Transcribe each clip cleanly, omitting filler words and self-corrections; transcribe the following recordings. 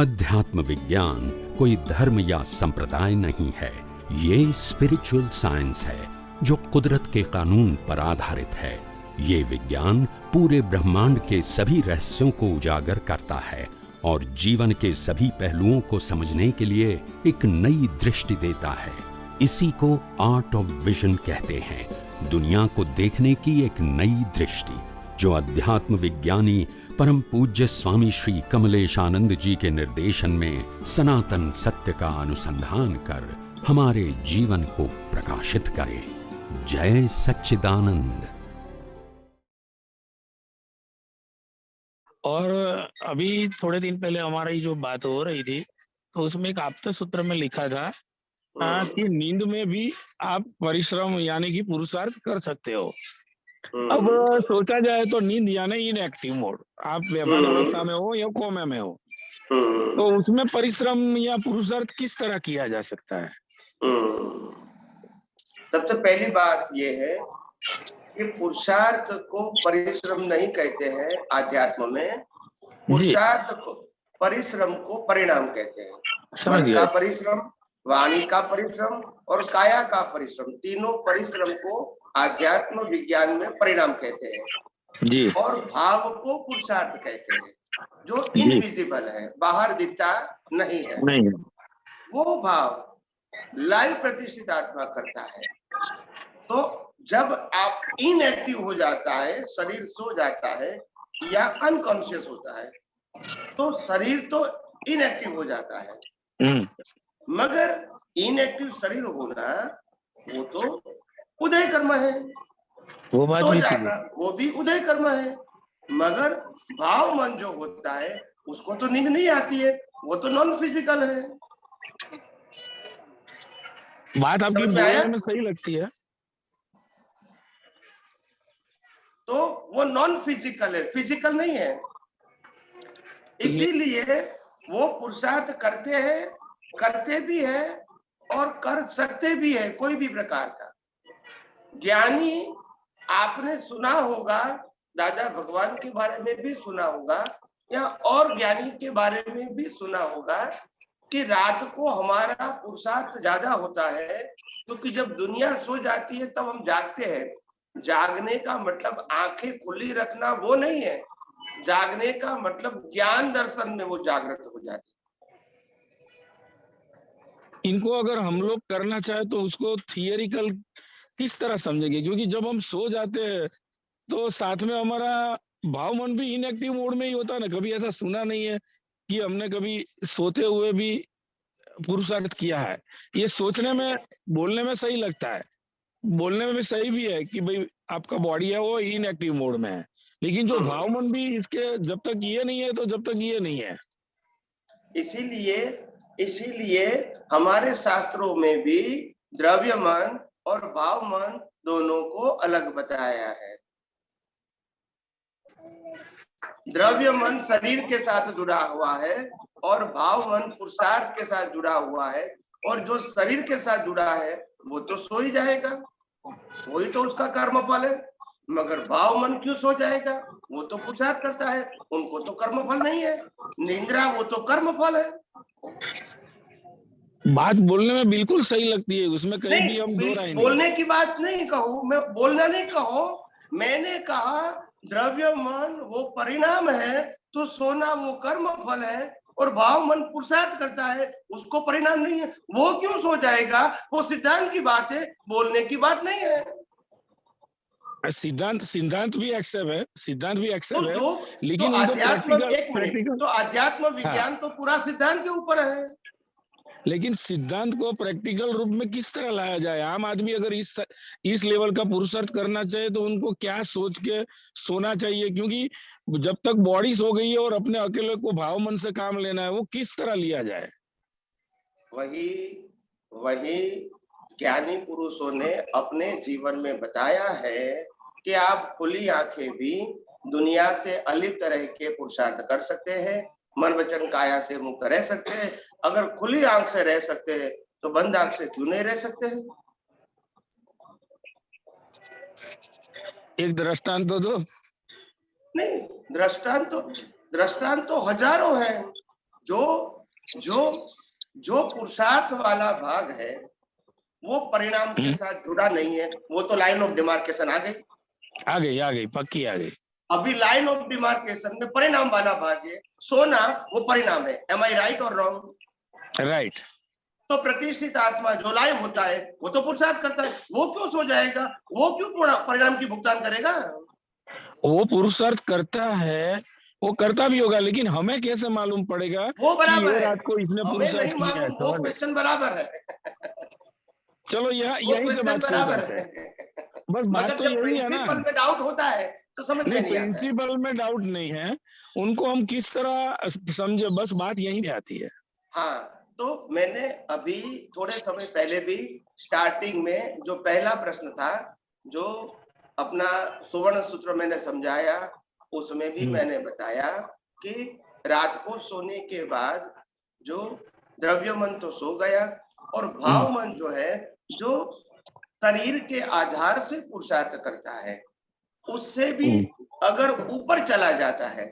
अध्यात्म विज्ञान कोई धर्म या संप्रदाय नहीं है, ये स्पिरिचुअल साइंस है जो कुदरत के कानून पर आधारित है। ये विज्ञान पूरे ब्रह्मांड के सभी रहस्यों को उजागर करता है और जीवन के सभी पहलुओं को समझने के लिए एक नई दृष्टि देता है। इसी को आर्ट ऑफ विजन कहते हैं, दुनिया को देखने की एक नई दृष्टि, जो अध्यात्म विज्ञानी परम पूज्य स्वामी श्री कमलेशानंद जी के निर्देशन में सनातन सत्य का अनुसंधान कर हमारे जीवन को प्रकाशित करे। जय सच्चिदानंद। और अभी थोड़े दिन पहले हमारी जो बात हो रही थी, तो उसमें एक आप्त सूत्र में लिखा था कि नींद में भी आप परिश्रम यानी कि पुरुषार्थ कर सकते हो। अब सोचा जाए तो नींद यानी इनएक्टिव मोड, आप बेभान अवस्था में हो या कोमा में हो, तो उसमें परिश्रम या पुरुषार्थ किस तरह किया जा सकता है? सबसे पहली बात यह है कि पुरुषार्थ को परिश्रम नहीं कहते हैं। आध्यात्म में पुरुषार्थ को, परिश्रम को परिणाम कहते हैं। मन का परिश्रम, वाणी का परिश्रम और काया का परिश्रम, तीनों परिश्रम को आध्यात्म विज्ञान में परिणाम कहते हैं जी। और भाव को पुरुषार्थ कहते हैं, जो इनविजिबल है, बाहर दिखता नहीं है। वो भाव लाइव प्रतिष्ठित आत्मा करता है। तो जब आप इनएक्टिव हो जाता है, शरीर सो जाता है या अनकॉन्शियस होता है, तो शरीर तो इनएक्टिव हो जाता है। मगर इनएक्टिव शरीर होना वो तो उदय कर्म है, वो बात तो जाना वो भी उदय कर्म है। मगर भाव मन जो होता है उसको तो नींद नहीं आती है, वो तो नॉन फिजिकल है। बात आपकी बोलने में सही लगती है। तो वो नॉन फिजिकल है, फिजिकल नहीं है। इसीलिए वो पुरुषार्थ करते हैं, करते भी है और कर सकते भी है कोई भी प्रकार का। ज्ञानी, आपने सुना होगा, दादा भगवान के बारे में भी सुना होगा या और ज्ञानी के बारे में भी सुना होगा कि रात को हमारा पुरुषार्थ ज्यादा होता है, क्योंकि जब दुनिया सो जाती है तब हम जागते हैं। जागने का मतलब आंखें खुली रखना वो नहीं है, जागने का मतलब ज्ञान दर्शन में वो जागृत हो जाती है। इनको अगर हम लोग करना चाहे तो उसको थियरिकल किस तरह समझेंगे? क्योंकि जब हम सो जाते हैं तो साथ में हमारा भाव मन भी इनएक्टिव मोड में ही होता है ना। कभी ऐसा सुना नहीं है कि हमने कभी सोते हुए भी पुरुषार्थ किया है। ये सोचने में, बोलने में सही लगता है, बोलने में भी सही भी है कि भाई आपका बॉडी है वो इनएक्टिव मोड में है, लेकिन जो भाव मन भी इसके जब तक ये नहीं है तो जब तक ये नहीं है। इसीलिए हमारे शास्त्रों में भी द्रव्य मन और भाव मन दोनों को अलग बताया है। द्रव्य मन शरीर के साथ जुड़ा हुआ है और भाव मन पुरुषार्थ के साथ जुड़ा हुआ है, और जो शरीर के साथ जुड़ा है वो तो सो ही जाएगा, वही तो उसका कर्म फल है। मगर भाव मन क्यों सो जाएगा? वो तो पुरुषार्थ करता है, उनको तो कर्म फल नहीं है। निंद्रा वो तो कर्म फल है। बात बोलने में बिल्कुल सही लगती है, उसमें कहीं भी हम दो राय नहीं। बोलने की बात नहीं कहूँ मैं, बोलना नहीं कहो, मैंने कहा द्रव्य मन वो परिणाम है, तो सोना वो कर्म फल है, और भाव मन पुरुषार्थ करता है, उसको परिणाम नहीं है। वो क्यों सो जाएगा? वो सिद्धांत की बात है, बोलने की बात नहीं है। सिद्धांत भी एक्सेप्ट है, सिद्धांत भी एक्सेप्ट है, लेकिन तो अध्यात्म विज्ञान तो पूरा सिद्धांत के ऊपर है। लेकिन सिद्धांत को प्रैक्टिकल रूप में किस तरह लाया जाए? आम आदमी अगर इस लेवल का पुरुषार्थ करना चाहे तो उनको क्या सोच के सोना चाहिए? क्योंकि जब तक बॉडी सो गई है और अपने अकेले को भाव मन से काम लेना है, वो किस तरह लिया जाए? वही ज्ञानी पुरुषों ने अपने जीवन में बताया है कि आप खुली आंखें भी दुनिया से अलिप्त रह के पुरुषार्थ कर सकते हैं, मन वचन काया से मुक्त रह सकते हैं। अगर खुली आंख से रह सकते हैं तो बंद आंख से क्यों नहीं रह सकते हैं? एक दृष्टांत तो दो। नहीं, दृष्टांत तो हजारों हैं। जो जो जो पुरुषार्थ वाला भाग है वो परिणाम के साथ जुड़ा नहीं है, वो तो लाइन ऑफ डिमार्केशन आ गई, पक्की आ गई। अभी लाइन ऑफ डिमार्केशन में परिणाम वाला भाग है, सोना वो परिणाम है। एम आई राइट और रॉन्ग? राइट। तो प्रतिष्ठित आत्मा जो लाइव होता है वो तो पुरुषार्थ करता है, वो क्यों सो जाएगा? वो क्यों परिणाम की भुगतान करेगा? वो पुरुषार्थ करता है, वो करता भी होगा, लेकिन हमें कैसे मालूम पड़ेगा वो बराबर है, रात को इसने हमें पुरुषार्थ नहीं किया है? मालूम, वो क्वेश्चन बराबर है। चलो यही से बात बराबर है, बस बात तो यही है ना। प्रिंसिपल में डाउट होता है तो समझ में नहीं आता। प्रिंसिपल में डाउट नहीं है, उनको हम किस तरह समझे, बस बात यही पे आती है। हाँ, तो मैंने अभी थोड़े समय पहले भी स्टार्टिंग में जो पहला प्रश्न था, जो अपना सुवर्ण सूत्र मैंने समझाया, उसमें भी मैंने बताया कि रात को सोने के बाद जो द्रव्य मन तो सो गया और भाव मन जो है, जो शरीर के आधार से पुरुषार्थ करता है, उससे भी अगर ऊपर चला जाता है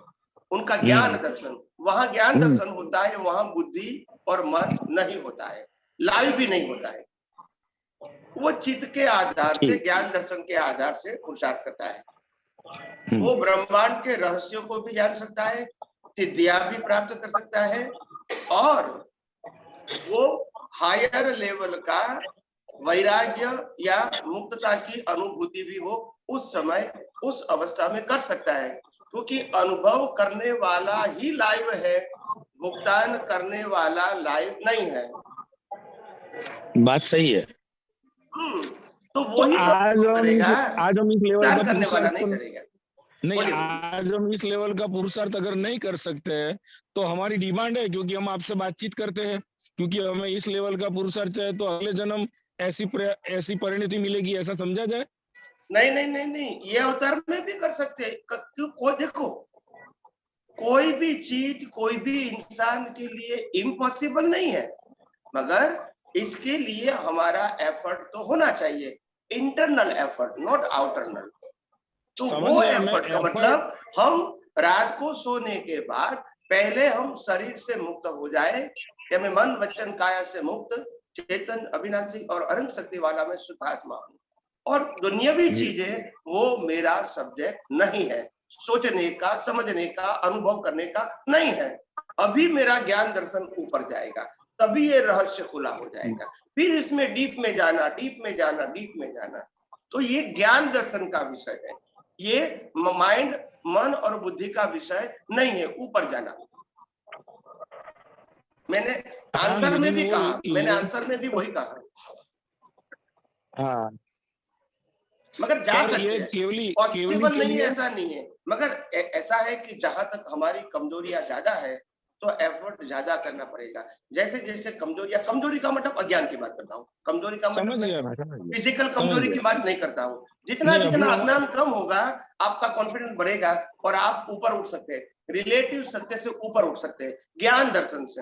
उनका ज्ञान दर्शन, वहां ज्ञान दर्शन होता है, वहां बुद्धि और मन नहीं होता है, लाइव भी नहीं होता है। वो चित्त के आधार से, ज्ञान दर्शन के आधार से पुरुषार्थ करता है। वो ब्रह्मांड के रहस्यों को भी जान सकता है, सिद्धियां भी प्राप्त कर सकता है, और वो हायर लेवल का वैराग्य या मुक्तता की अनुभूति भी वो उस समय उस अवस्था में कर सकता है, क्योंकि अनुभव करने वाला ही लाइव है, भुगतान करने वाला लाइव नहीं है। बात सही है। तो वही आज हम इस लेवल का करने वाला नहीं करेगा। नहीं, आज हम इस लेवल का पुरुषार्थ अगर नहीं कर सकते तो हमारी डिमांड है, क्योंकि हम आपसे बातचीत करते हैं, क्योंकि हमें इस लेवल का पुरुषार्थ है तो अगले जन्म ऐसी परिणति मिलेगी, ऐसा समझा जाए। नहीं नहीं नहीं नहीं, ये अवतार में भी कर सकते हैं। कोई देखो, कोई भी चीज, कोई भी इंसान के लिए इम्पॉसिबल नहीं है, मगर इसके लिए हमारा एफर्ट तो होना चाहिए, इंटरनल एफर्ट, नॉट आउटरनल। तो वो एफर्ट का मतलब हम रात को सोने के बाद पहले हम शरीर से मुक्त हो जाए, कि मैं मन वचन काया से मुक्त, चेतन अविनाशी और अनंत शक्ति वाला मैं शुद्धात्मा हूँ, और दुनियावी चीजें वो मेरा सब्जेक्ट नहीं है, सोचने का, समझने का, अनुभव करने का नहीं है। अभी मेरा ज्ञान दर्शन ऊपर जाएगा, तभी ये रहस्य खुला हो जाएगा, फिर इसमें डीप में जाना, डीप में जाना, डीप में जाना। तो ये ज्ञान दर्शन का विषय है, ये माइंड, मन और बुद्धि का विषय नहीं है, ऊपर जाना। मैंने आंसर में भी कहा, मैंने आंसर में भी वही कहा। हाँ, मगर जा सकते हैं, पॉसिबल नहीं है ऐसा नहीं है, मगर ऐसा है कि जहां तक हमारी कमजोरियां ज्यादा है तो एफर्ट ज्यादा करना पड़ेगा। जैसे जैसे कमजोरी का मतलब अज्ञान की बात करता हूँ, कमजोरी का मतलब फिजिकल कमजोरी की बात नहीं करता हूँ। जितना जितना अज्ञान कम होगा आपका कॉन्फिडेंस बढ़ेगा और आप ऊपर उठ सकते हैं, रिलेटिव सत्य से ऊपर उठ सकते हैं, ज्ञान दर्शन से।